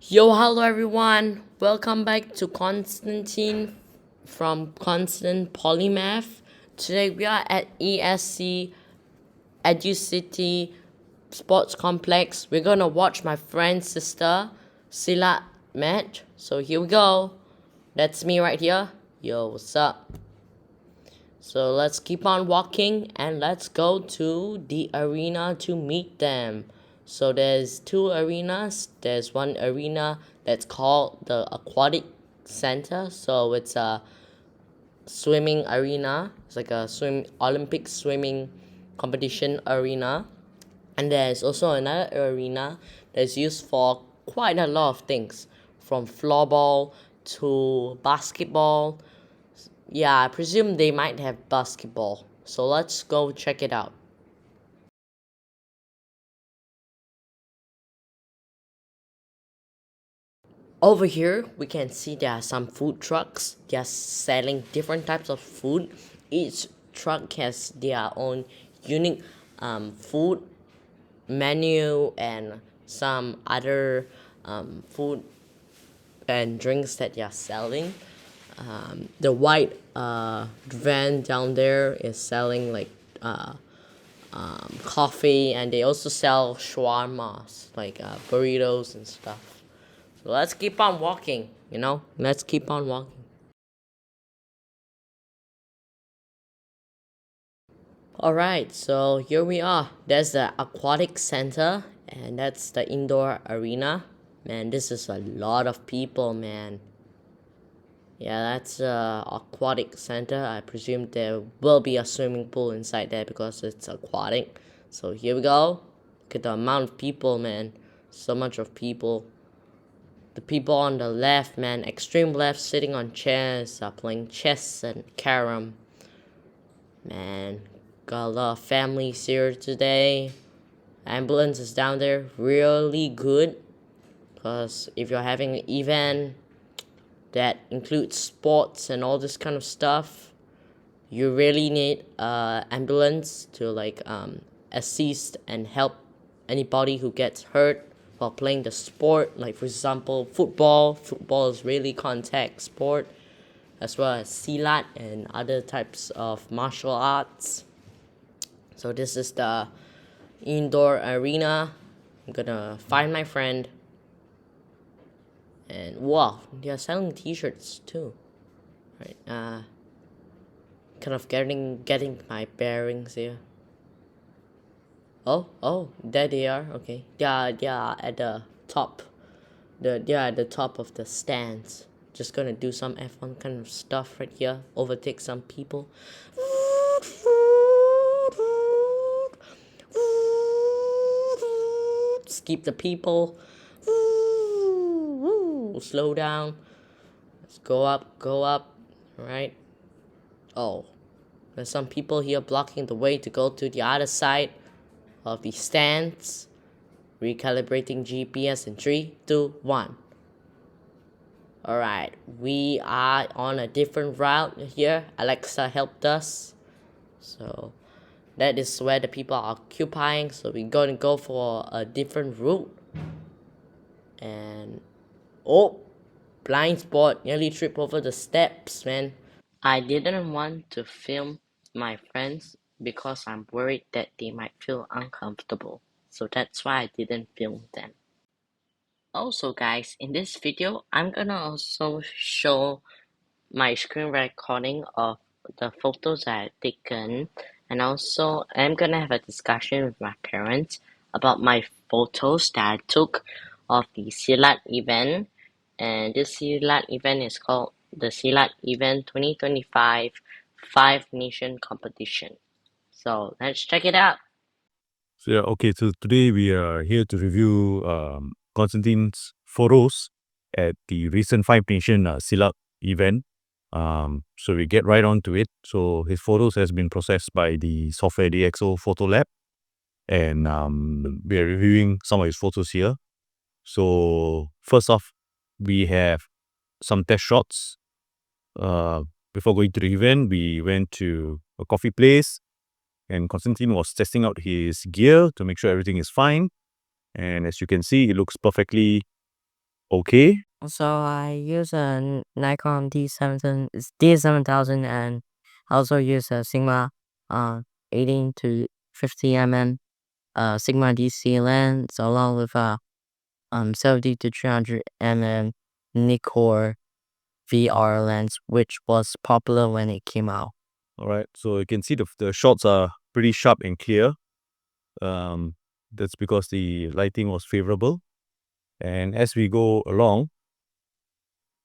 Yo, hello everyone. Welcome back to Constantine from Constant Polymath. Today we are at ESC Educity Sports Complex. We're gonna watch my friend's sister Silat match. So here we go. That's me right here. Yo, what's up? So let's keep on walking and let's go to the arena to meet them. So there's two arenas. There's one arena that's called the Aquatic Center. So it's a swimming arena. It's like a Olympic swimming competition arena. And there's also another arena that's used for quite a lot of things, from floorball to basketball. Yeah, I presume they might have basketball. So let's go check it out. Over here, we can see there are some food trucks. They are selling different types of food. Each truck has their own unique food menu and some other food and drinks that they are selling. The white van down there is selling like coffee, and they also sell shawarmas, like burritos and stuff. So let's keep on walking, Let's keep on walking. Alright, so here we are. There's the aquatic center, and that's the indoor arena. Man, this is a lot of people, man. Yeah, that's aquatic center. I presume there will be a swimming pool inside there because it's aquatic. So here we go. Look at the amount of people, man. So much of people. The people on the left, man, extreme left, sitting on chairs, are playing chess and carom. Man, got a lot of families here today. Ambulance is down there, really good. Because if you're having an event that includes sports and all this kind of stuff, you really need ambulance to assist and help anybody who gets hurt while playing the sport. Like for example, football is really contact sport, as well as Silat and other types of martial arts. So this is the indoor arena. I'm gonna find my friend. And wow, they are selling t-shirts too. Right, kind of getting my bearings here. Oh, there they are. Okay, they are at the top. They are at the top of the stands. Just gonna do some F1 kind of stuff right here. Overtake some people. Skip the people. Slow down. Let's go up, go up. Alright. Oh, there's some people here blocking the way to go to the other side of the stands. Recalibrating GPS in 3, 2, 1. Alright, we are on a different route here. Alexa helped us. So that is where the people are occupying. So we're going to go for a different route. And oh, blind spot, nearly trip over the steps, man. I didn't want to film my friends because I'm worried that they might feel uncomfortable. So that's why I didn't film them. Also guys, in this video, I'm gonna also show my screen recording of the photos I had taken, and also I'm gonna have a discussion with my parents about my photos that I took of the Silat event. And this Silat event is called the Silat Event 2025 Five Nation Competition. So let's check it out. So yeah, okay. So today we are here to review Constantine's photos at the recent Five Nation Silat event. So we get right on to it. So his photos has been processed by the software DxO Photo Lab, and we are reviewing some of his photos here. So first off, we have some test shots. Before going to the event, we went to a coffee place, and Constantine was testing out his gear to make sure everything is fine. And as you can see, it looks perfectly Okay. So I use a Nikon D7000 and I also use a Sigma 18 to 50 mm Sigma DC lens along with a 70 to 300 mm Nikkor VR lens, which was popular when it came out. All right. So you can see the shots are pretty sharp and clear. That's because the lighting was favorable. And as we go along,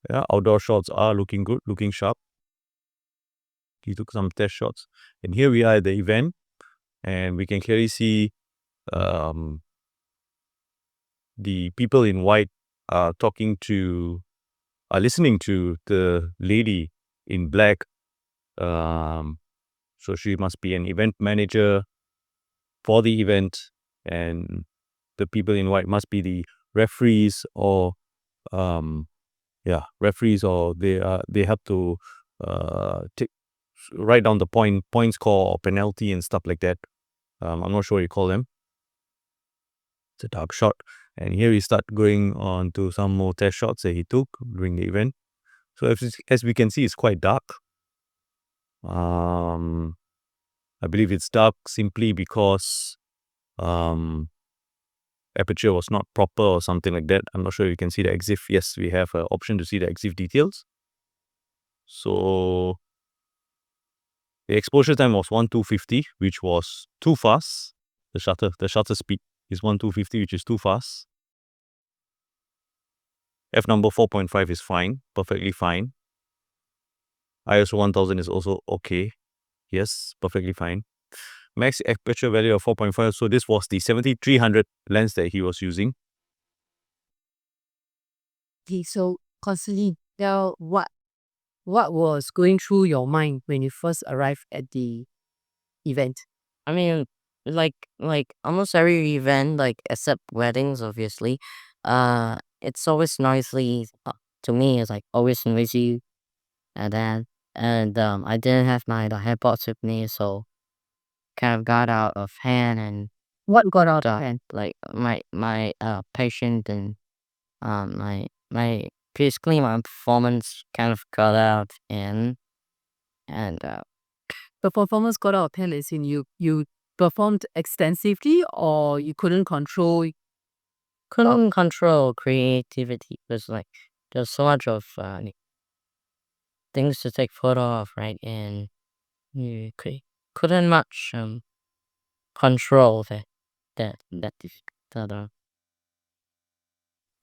yeah, outdoor shots are looking good, looking sharp. He took some test shots. And here we are at the event, and we can clearly see um, the people in white are listening to the lady in black. So she must be an event manager for the event, and the people in white must be the referees or referees, or they have to write down the points score or penalty and stuff like that. I'm not sure what you call them. It's a dark shot, and here we start going on to some more test shots that he took during the event. So as we can see, it's quite dark. I believe it's dark simply because aperture was not proper or something like that. I'm not sure if you can see the EXIF. Yes, we have an option to see the EXIF details. So the exposure time was 1250, which was too fast. The shutter speed is 1250, which is too fast. F number 4.5 is fine, perfectly fine. ISO 1000 is also okay. Yes, perfectly fine. Max aperture value of 4.5. So this was the 7300 lens that he was using. Okay, so constantly, now what was going through your mind when you first arrived at the event? I mean, like almost every event, like except weddings, obviously, it's always noisy. To me, it's like always noisy, and then I didn't have my the AirPods with me, so kind of got out of hand, and What got out of hand? like my patient and my basically my performance kind of got out and The performance got out of hand as in you performed extensively or you couldn't control. couldn't control creativity because like there's so much of things to take photo of, right? And you couldn't much control that that uh,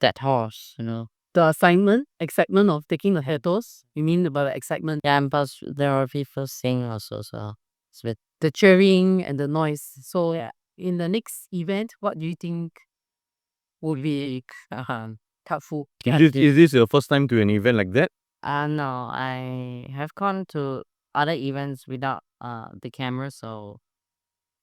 that horse, you know. The excitement of taking the photos. You mean about the excitement, Yeah, and plus there are people singing also, so it's a bit. the cheering and the noise. So yeah, in the next event, what do you think would be helpful? Is this your first time to an event like that? No, I have gone to other events without the camera, so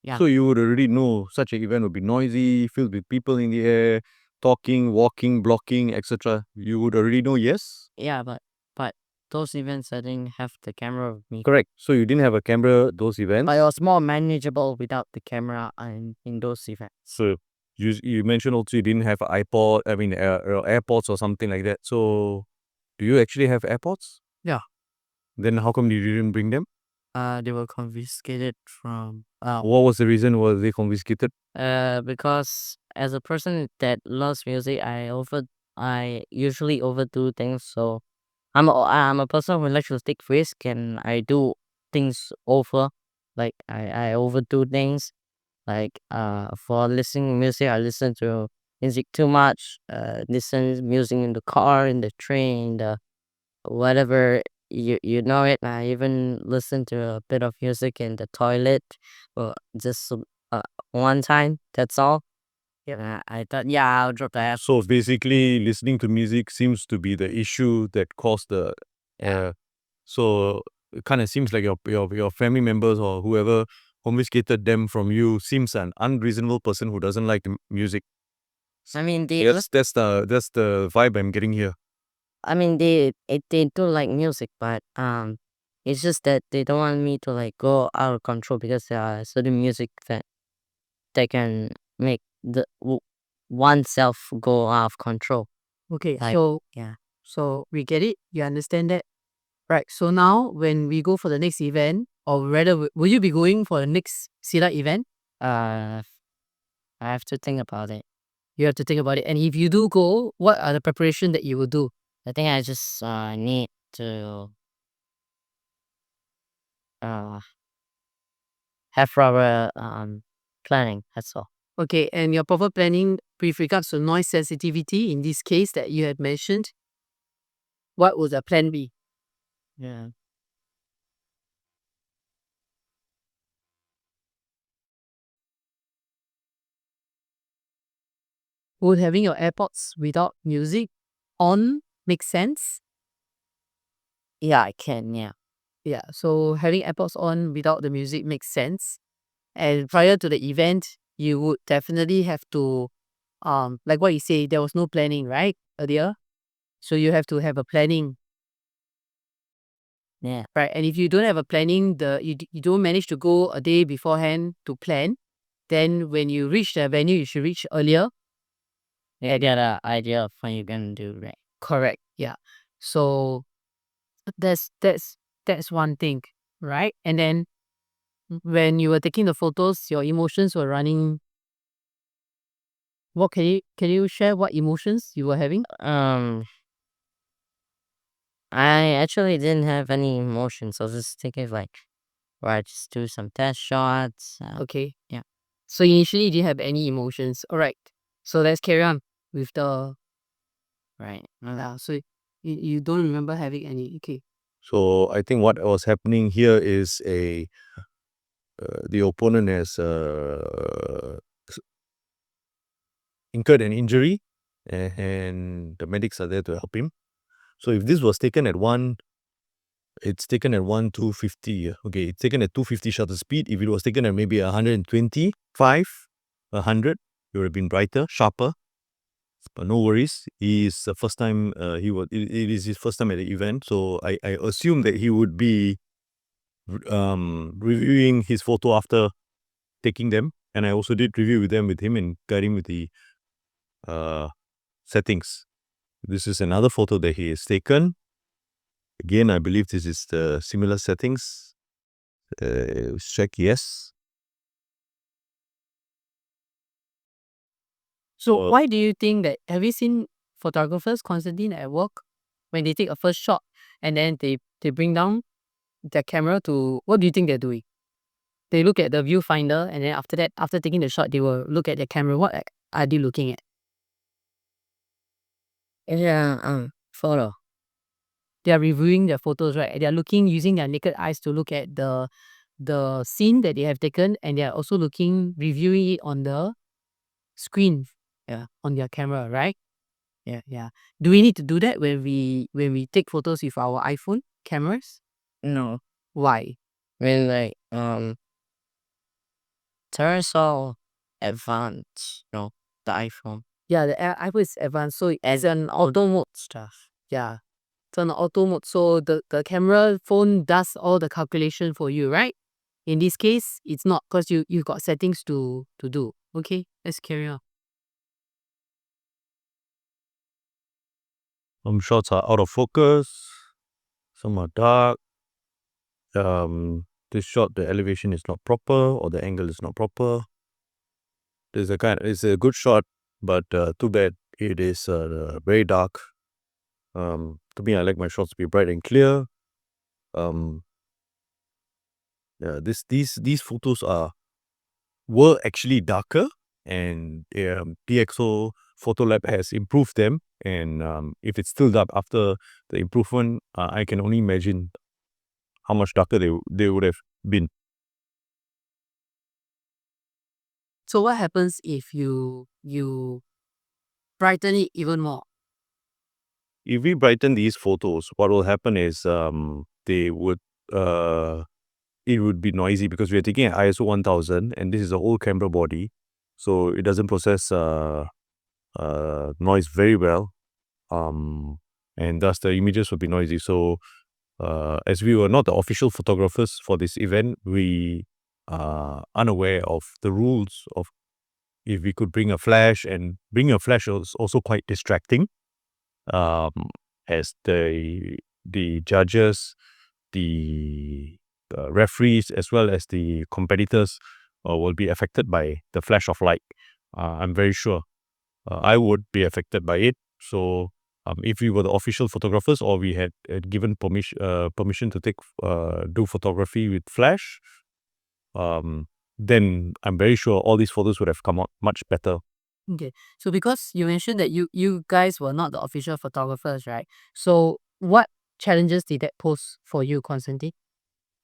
yeah. So you would already know such an event would be noisy, filled with people in the air, talking, walking, blocking, etc. You would already know, yes? Yeah, but those events I didn't have the camera with me. Correct. So you didn't have a camera those events. But it was more manageable without the camera in those events. So you mentioned also you didn't have an iPod, AirPods or something like that. So do you actually have AirPods? Yeah. Then how come you didn't bring them? They were confiscated from What was the reason? Was they confiscated? because as a person that loves music, I usually overdo things. So I'm a person who likes to take risk, and I do things over. Like I overdo things. Like for listening music, I listen to music too much. Listen music in the car, in the train, the whatever you know it. I even listen to a bit of music in the toilet, or just one time. That's all. Yeah, I thought, yeah, I'll drop the app. So basically, listening to music seems to be the issue that caused the. So it kind of seems like your family members or whoever confiscated them from you seems an unreasonable person who doesn't like the music. I mean, Yes, that's the vibe I'm getting here. I mean, they do like music, but it's just that they don't want me to like go out of control because there are certain music that can make oneself go out of control. Okay, Like, so yeah. so we get it. You understand that, right? So now when we go for the next event, or rather, will you be going for the next Silat event? I have to think about it. You have to think about it. And if you do go, what are the preparation that you will do? I think I just need to uh have proper planning. That's all. Okay, and your proper planning with regards to noise sensitivity in this case that you had mentioned, what would the plan be? Yeah. Would having your AirPods without music on make sense? Yeah, I can. Yeah. Yeah, so having AirPods on without the music makes sense. And prior to the event, you would definitely have to, like what you say, there was no planning, right, earlier? So you have to have a planning, Yeah. right? And if you don't have a planning, you don't manage to go a day beforehand to plan, then when you reach the venue, you should reach earlier. Yeah, I get an idea of what you're gonna do, right? Correct. Yeah. So that's one thing, right? And then when you were taking the photos, your emotions were running. What can you share what emotions you were having? I actually didn't have any emotions. I was just thinking like, right, just do some test shots. Okay. Yeah. So initially you didn't have any emotions. All right. So let's carry on with the Right. so you don't remember having any. Okay. So I think what was happening here is the opponent has incurred an injury, and the medics are there to help him. So if this was taken at it's taken at 250. Okay, it's taken at 250 shutter speed. If it was taken at maybe 125, 100, it would have been brighter, sharper. But no worries. He's the first time it is his first time at the event. So I assume that he would be reviewing his photo after taking them. And I also did review with him and guide him with the settings. This is another photo that he has taken. Again, I believe this is the similar settings. Check yes. So why do you think that, have you seen photographers, Constantine, at work when they take a first shot and then they bring down their camera to, what do you think they're doing? They look at the viewfinder and then after that, after taking the shot, they will look at their camera. What are they looking at? Yeah. Photo. They are reviewing their photos, right? They are looking, using their naked eyes to look at the scene that they have taken, and they are also looking, reviewing it on the screen, on their camera, right? Yeah. Do we need to do that when we take photos with our iPhone cameras? No. Why? I mean, like, turns all advanced. The iPhone. Yeah, the iPhone is advanced, so it's an Auto mode stuff. yeah, it's on auto mode. So the camera phone does all the calculation for you, right? In this case, it's not, because you got settings to do. Okay, let's carry on. Some shots are out of focus. Some are dark. This shot, the elevation is not proper or the angle is not proper. It's a good shot, but too bad it is very dark. To me, I like my shots to be bright and clear. Yeah, these photos were actually darker, and DxO Photo Lab has improved them. And if it's still dark after the improvement, I can only imagine how much darker they would have been. So what happens if you brighten it even more? If we brighten these photos, what will happen is they would it would be noisy because we are taking an ISO 1000 and this is a whole camera body, so it doesn't process noise very well, and thus the images would be noisy. So as we were not the official photographers for this event, we are unaware of the rules of if we could bring a flash, and bringing a flash was also quite distracting. as the judges, the referees, as well as the competitors will be affected by the flash of light. I'm very sure I would be affected by it. So if we were the official photographers, or we had given permission to take do photography with flash, then I'm very sure all these photos would have come out much better. Okay. So because you mentioned that you guys were not the official photographers, right? So what challenges did that pose for you, Constantine?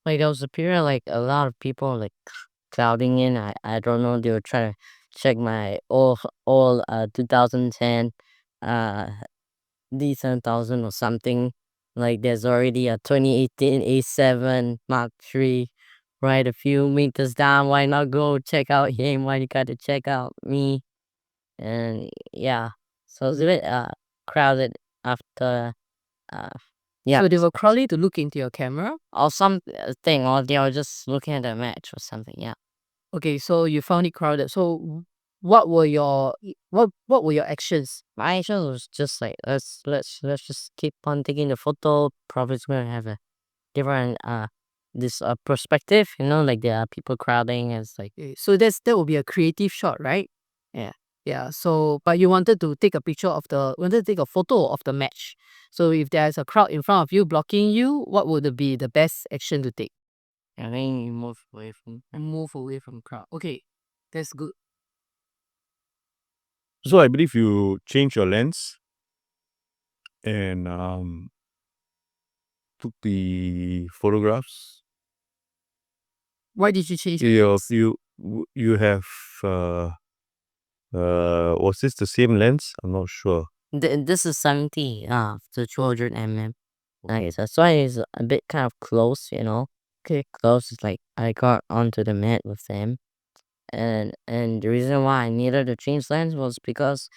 Like, there was a period, like, a lot of people, like, crowding in. I don't know, they were trying to check my all 2010 D7000 or something. Like, there's already a 2018 A7 Mark III right a few meters down. Why not go check out him? Why you gotta check out me? And yeah, so it's a bit crowded after yeah. So they were crowding to look into your camera. Or something, or they were just looking at the match or something. Yeah. Okay, so you found it crowded. So what were your what were your actions? My action was just like, let's just keep on taking the photo. Probably it's gonna have a different this perspective, like there are people crowding. It's like, Okay, so that would be a creative shot, right? yeah. Yeah. So but you wanted to take a wanted to take a photo of the match. So if there's a crowd in front of you blocking you, what would be the best action to take? I think you move away from. And move away from crowd. Okay, that's good. So I believe you change your lens and took the photographs. Why did you change? You have was this the same lens? I'm not sure. This is 70 to 200 mm. Like, that's why it's a bit kind of close, Okay. close. It's like I got onto the mat with them, and the reason why I needed to change lens was because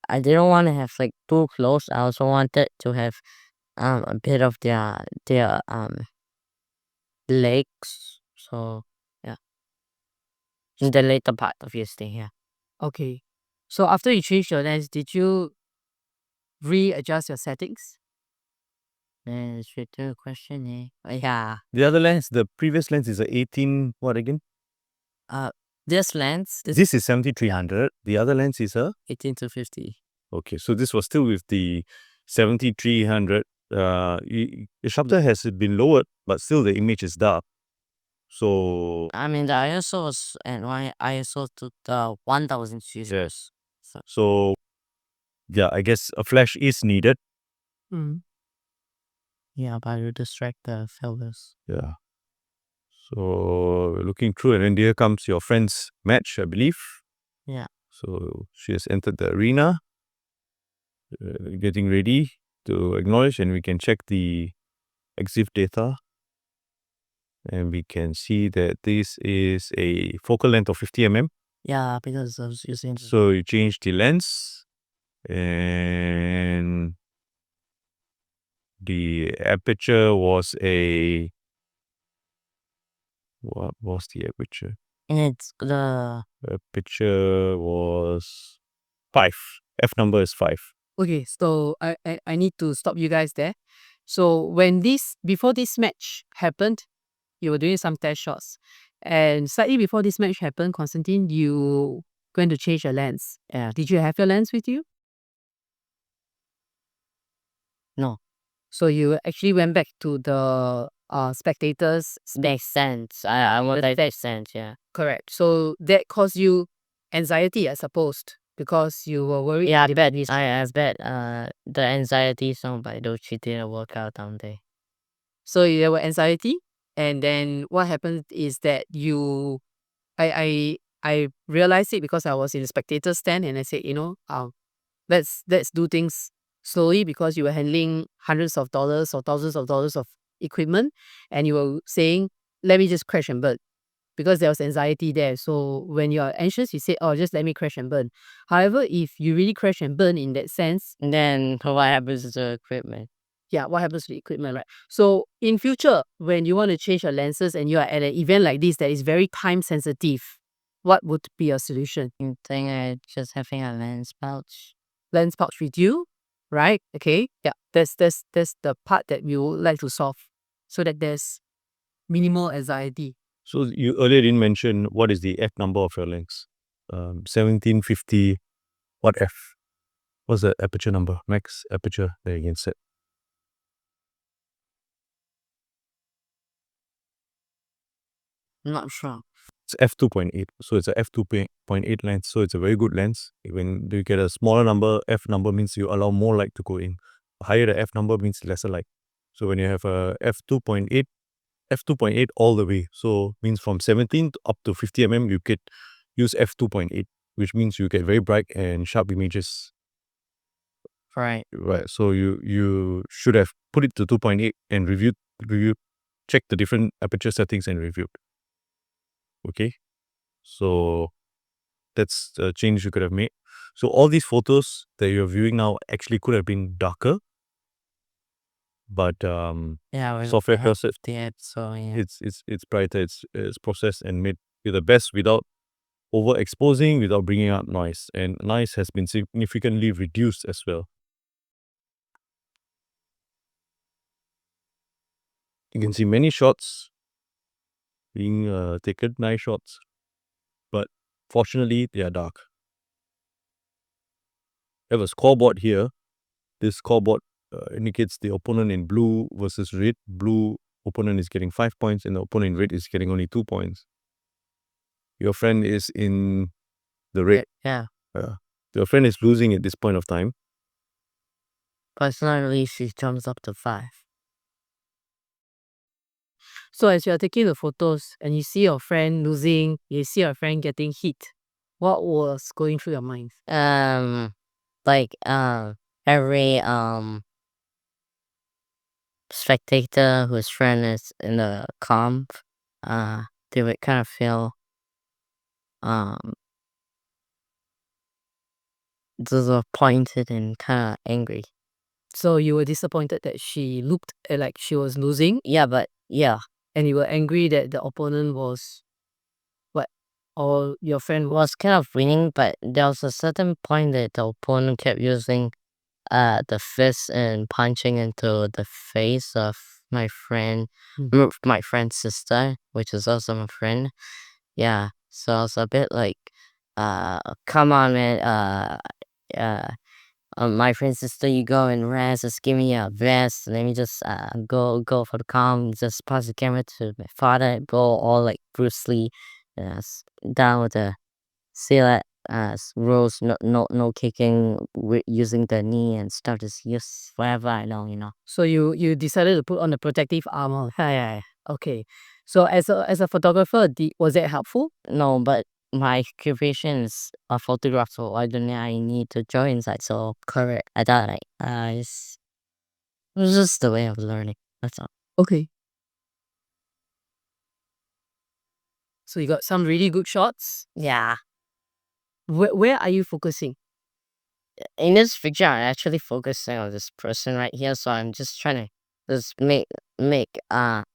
I didn't want to have like too close. I also wanted to have a bit of their legs. So yeah, in the later part of your stay here. Okay. So after you changed your lens, did you readjust your settings? Man, straight to the question, eh? Yeah. The other lens, the previous lens is a 18. What again? This lens, This is 7300. The other lens is a 18 to 50. okay. So this was still with the 7300. The shutter has been lowered, but still the image is dark. So I mean, the ISO was, and my ISO to the 1000 series. yes. So So yeah, I guess a flash is needed. Mm. yeah, but you distract the fellas. Yeah. So we're looking through, and then here comes your friend's match, I believe. Yeah. So she has entered the arena, getting ready to acknowledge, and we can check the EXIF data. And we can see that this is a focal length of 50 mm. Yeah, because I was using. So you change the lens, and the aperture was a. What was the aperture? And it's the. Aperture was 5. F number is 5. Okay, so I need to stop you guys there. So before this match happened, you were doing some test shots. And slightly before this match happened, Constantine, you going to change your lens. Yeah. Did you have your lens with you? No. So you actually went back to the spectators. Makes sense. I want that makes sense, yeah. Correct. So that caused you anxiety, I suppose, because you were worried. Yeah, I bet the anxiety song by those she didn't work out down there. So there were anxiety, and then what happened is that I realized it because I was in the spectator stand, and I said, let's do things slowly, because you were handling hundreds of dollars or thousands of dollars of equipment, and you were saying, let me just crash and burn, because there was anxiety there. So when you're anxious, you say, oh, just let me crash and burn. However, if you really crash and burn in that sense, Then what happens to the equipment? yeah, what happens to the equipment, right? So in future, when you want to change your lenses and you are at an event like this that is very time sensitive, what would be your solution? I think I just having a lens pouch. Lens pouch with you, right? Okay, yeah, that's the part that we would like to solve, so that there's minimal anxiety. So you earlier didn't mention what is the F number of your lens. 1750. What F? What's the aperture number? Max aperture that you can set. I'm not sure. It's f2.8. So it's a f2.8 lens. So it's a very good lens. When you get a smaller number, F number means you allow more light to go in. Higher the F number means lesser light. So when you have a f2.8 all the way. So means from 17 up to 50 mm, you could use f2.8, which means you get very bright and sharp images. Right. Right. So you should have put it to 2.8 and check the different aperture settings and reviewed. Okay. So that's a change you could have made. So all these photos that you're viewing now actually could have been darker, but Yeah, software helps it. so yeah. It's brighter. It's processed and made with the best without overexposing, without bringing out noise, and noise has been significantly reduced as well. You can see many shots being taken, nice shots, but fortunately they are dark. I have a scoreboard here. This scoreboard indicates the opponent in blue versus red. Blue opponent is getting 5 points and the opponent in red is getting only 2 points. Your friend is in the red. Yeah. Your friend is losing at this point of time. Personally, she jumps up to 5. So as you are taking the photos and you see your friend losing, you see your friend getting hit, what was going through your mind? Like every spectator whose friend is in the comp, they would kind of feel disappointed and kind of angry. So you were disappointed that she looked like she was losing, Yeah, but yeah, and you were angry that the opponent was what? Or your friend was was kind of winning, but there was a certain point that the opponent kept using the fist and punching into the face of my friend, my friend's sister, which is also my friend. Yeah, so I was a bit like, come on, man, uh, my friend's sister, you go and rest, just give me a vest, let me just go for the calm, just pass the camera to my father, go all like Bruce Lee, down with the Silat rules, no kicking, using the knee and stuff, just use whatever I know, you know. So you decided to put on the protective armor. Yeah. Okay. So as a photographer, was that helpful? No, but my occupation is a photographer, so why don't I need to join inside? So correct. I thought like it was just the way of learning. That's all. Okay. So you got some really good shots. Yeah. Where are you focusing? In this picture, I'm actually focusing on this person right here, so I'm just trying to just make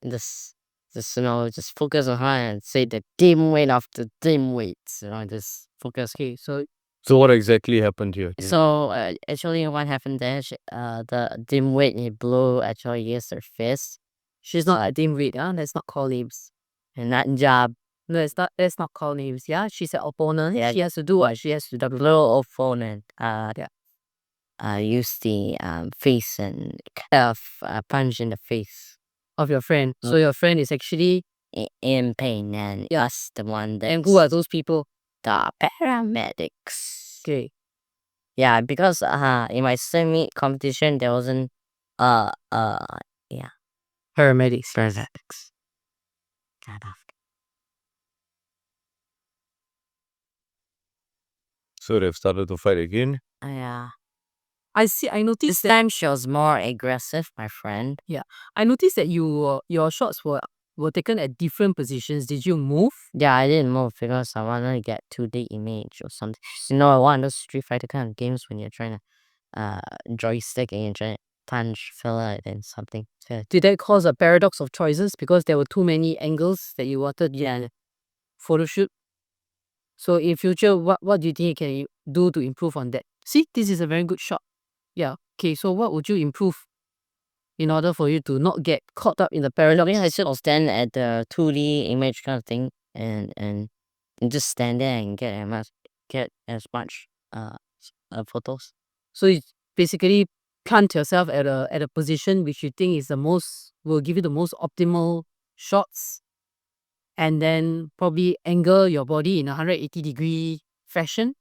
this just focus on her and say the dim weight of the dim weights, just focus. Okay, so So what exactly happened here? So actually, what happened there? The dim weight he blew actually used her fist. she's not a dim wit, let's not call names. And that job, No, let's not call names, yeah? She's an opponent. Yeah. She has to do what she has to the do. little opponent used the face and kind of punch in the face Of your friend. So your friend is actually in pain, and Yeah. us the one that and who are those people? the paramedics. Okay. Yeah, because in my semi competition there wasn't Paramedics. paramedics. Kind of. So they've started to fight again. Yeah. I see. I This noticed that. time she was more aggressive, my friend. I noticed that your shots were taken at different positions. Did you move? Yeah, I didn't move because I wanted to get 2D image or something. You know, one of those Street Fighter kind of games when you're trying to joystick and you're trying to punch filler and something. Did that cause a paradox of choices because there were too many angles that you wanted to photo shoot? So in future, what do you think can you do to improve on that? See, this is a very good shot. Yeah. Okay, so what would you improve in order for you to not get caught up in the paradox? I should stand at the 2D image kind of thing and just stand there and get as much photos. So you basically plant yourself at a position which you think is will give you the most optimal shots, and then probably angle your body in a 180-degree fashion,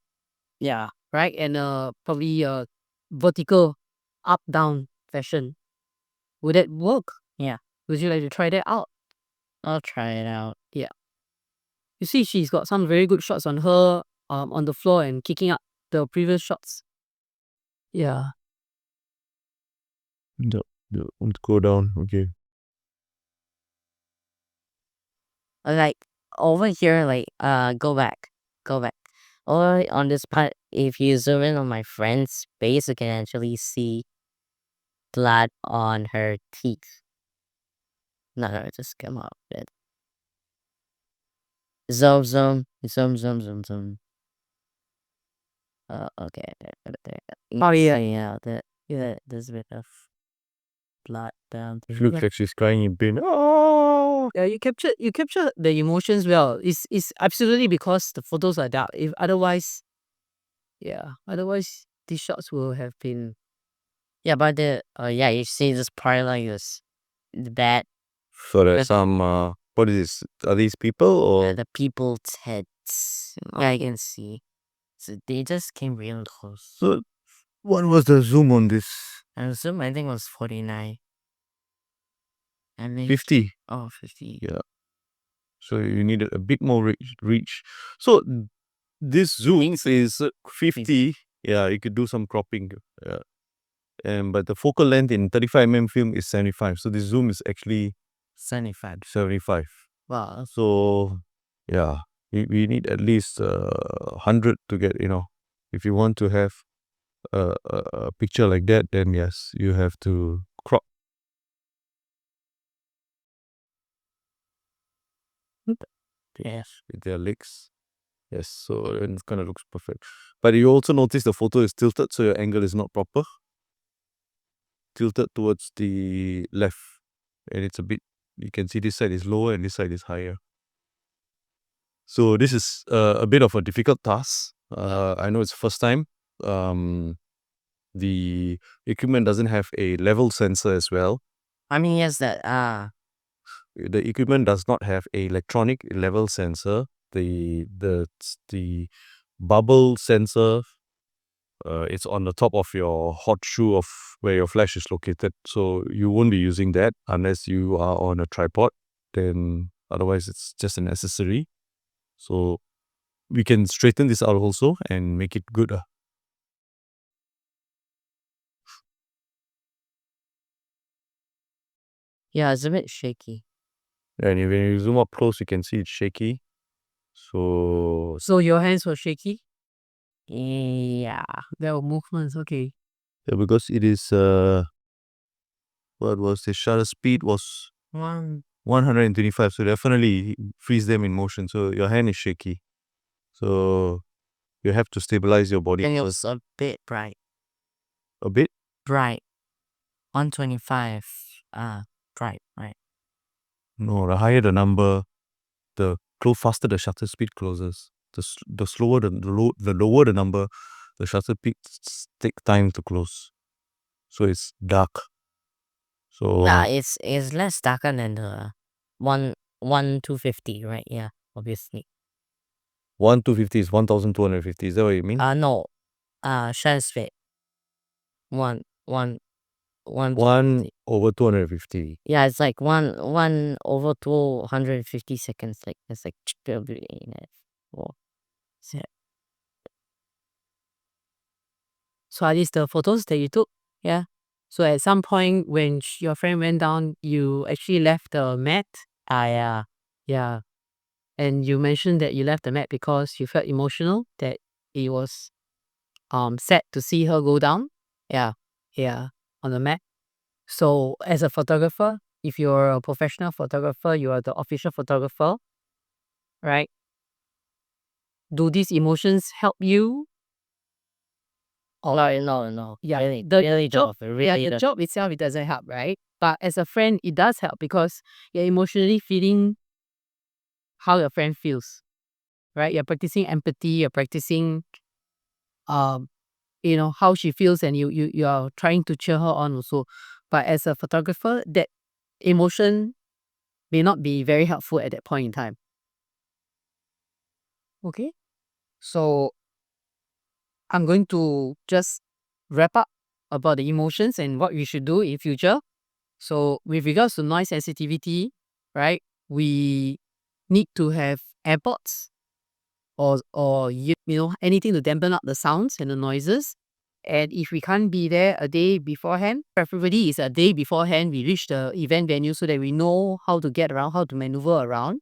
Yeah. right? And probably a vertical up down fashion. Would that work? Yeah. Would you like to try that out? I'll try it out. Yeah. You see, she's got some very good shots on her on the floor and kicking up the previous shots. Yeah. Don't go down. Okay. Like over here, like go back. Or on this part, if you zoom in on my friend's face, you can actually see blood on her teeth. No, just come up a bit. Zoom. Okay. There. Oh, yeah. Yeah. There's a bit of blood down. She looks like she's crying in pain. Oh! Yeah, you captured the emotions well. It's absolutely because the photos are dark. If otherwise, these shots will have been. Yeah, but you see this part like this, bad. So there's some, what is this? Are these people or? The people's heads. I can see. So they just came real close. So, what was the zoom on this? And zoom, I think was 49. And then 50. 50. Yeah. So you needed a bit more reach. So this zoom is 50. Yeah, you could do some cropping. Yeah. But the focal length in 35mm film is 75. So the zoom is actually 75. Wow. So yeah, we need at least 100 to get, if you want to have a picture like that, then yes, you have to crop. Yes. With their legs. Yes, so it kind of looks perfect. But you also notice the photo is tilted, so your angle is not proper. Tilted towards the left. And it's a bit, you can see this side is lower and this side is higher. So this is a bit of a difficult task. I know it's first time. The equipment doesn't have a level sensor as well. I mean, yes, that The equipment does not have a electronic level sensor. The bubble sensor, it's on the top of your hot shoe of where your flash is located. So you won't be using that unless you are on a tripod. Then otherwise it's just an accessory. So we can straighten this out also and make it good. yeah, it's a bit shaky. And when you zoom up close, you can see it's shaky. So your hands were shaky? Yeah. There were movements, okay. yeah, because it is what was the shutter speed was 125, so definitely freeze them in motion. So your hand is shaky. So you have to stabilize your body. And it was a bit bright. A bit? Bright. 125. Bright, right? No, the higher the number, the faster the shutter speed closes. The slower the lower the number, the shutter speeds take time to close. So it's dark. So It's less darker than the 250, right? Yeah, obviously. 1250 is 1250. Is that what you mean? No. Shutter speed. One 1 over 250. Yeah, it's like 1 over 250 seconds. Like it's like Whoa. So are these the photos that you took? Yeah. So at some point when your friend went down, you actually left the mat? Yeah. Yeah. And you mentioned that you left the mat because you felt emotional, that it was sad to see her go down. Yeah. Yeah, on the mat. So as a photographer, if you're a professional photographer, you are the official photographer, right? Do these emotions help you Oh, no. Yeah, really, the job, the job itself, it doesn't help, right? But as a friend, it does help because you're emotionally feeling how your friend feels, right? You're practicing empathy, you're practicing, um, how she feels, and you are trying to cheer her on also. But as a photographer, that emotion may not be very helpful at that point in time. Okay, so I'm going to just wrap up about the emotions and what we should do in future. So with regards to noise sensitivity, right, we need to have AirPods or anything to dampen up the sounds and the noises. And if we can't be there a day beforehand, preferably is a day beforehand, we reach the event venue so that we know how to get around, how to maneuver around.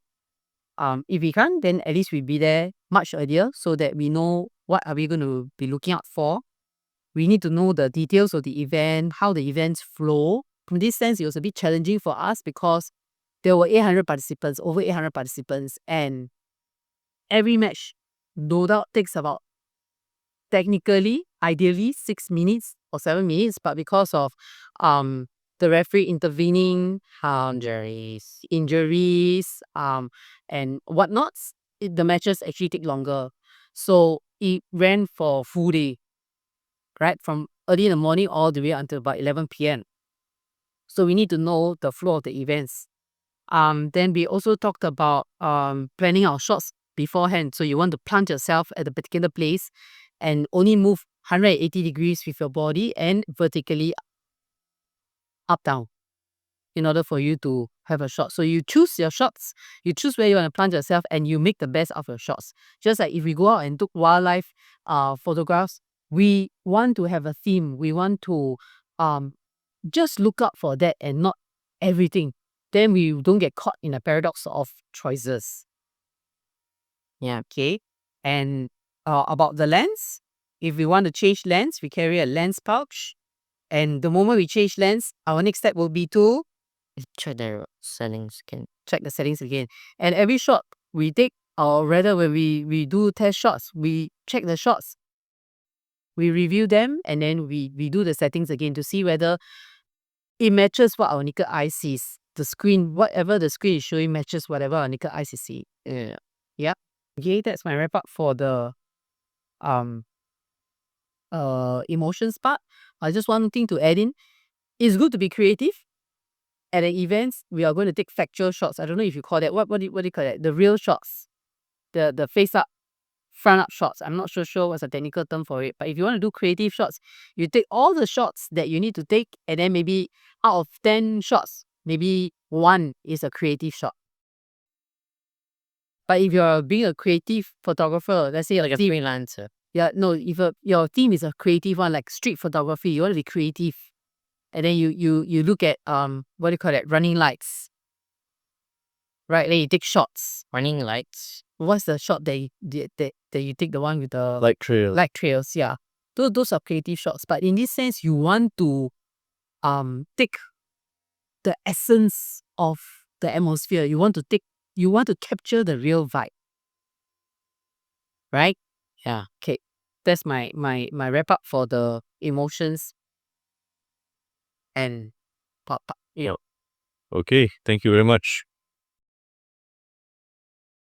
If we can't, then at least we be there much earlier so that we know what are we going to be looking out for. We need to know the details of the event, how the events flow. From this sense, it was a bit challenging for us because there were 800 participants, over 800 participants, and every match no doubt takes about, technically, ideally 6 minutes or 7 minutes, but because of the referee intervening, injuries, and whatnots, the matches actually take longer. So it ran for full day, right? From early in the morning all the way until about 11 p.m. So we need to know the flow of the events. Then we also talked about planning our shots beforehand. So you want to plant yourself at a particular place and only move 180 degrees with your body and vertically up down in order for you to have a shot. So you choose your shots, you choose where you want to plant yourself, and you make the best of your shots. Just like if we go out and took wildlife photographs, we want to have a theme. We want to um, just look out for that and not everything. Then we don't get caught in a paradox of choices. Yeah, okay. And about the lens, if we want to change lens, we carry a lens pouch. And the moment we change lens, our next step will be to check the settings again. Check the settings again. And every shot we take, or rather when we do test shots, we check the shots. We review them and then we do the settings again to see whether it matches what our naked eye sees. The screen, whatever the screen is showing, matches whatever our naked eye is seeing. Yeah. Okay, that's my wrap up for the um emotions part. I just one thing to add in. It's good to be creative. At an event, we are going to take factual shots. I don't know if you call that, what do you call that? The real shots. The face up, front up shots. I'm not sure what's a technical term for it. But if you want to do creative shots, you take all the shots that you need to take, and then maybe out of 10 shots, maybe one is a creative shot. But if you're being a creative photographer, let's say like a freelancer. Yeah, no, if your theme is a creative one, like street photography, you want to be creative. And then you look at what do you call it? Running lights. Right, then you take shots. Running lights. What's the shot that you take, the one with the Light trail. light trails? Yeah, those are creative shots. But in this sense, you want to take the essence of the atmosphere. You want to capture the real vibe, right? Yeah. Okay, that's my wrap up for the emotions and Okay, thank you very much.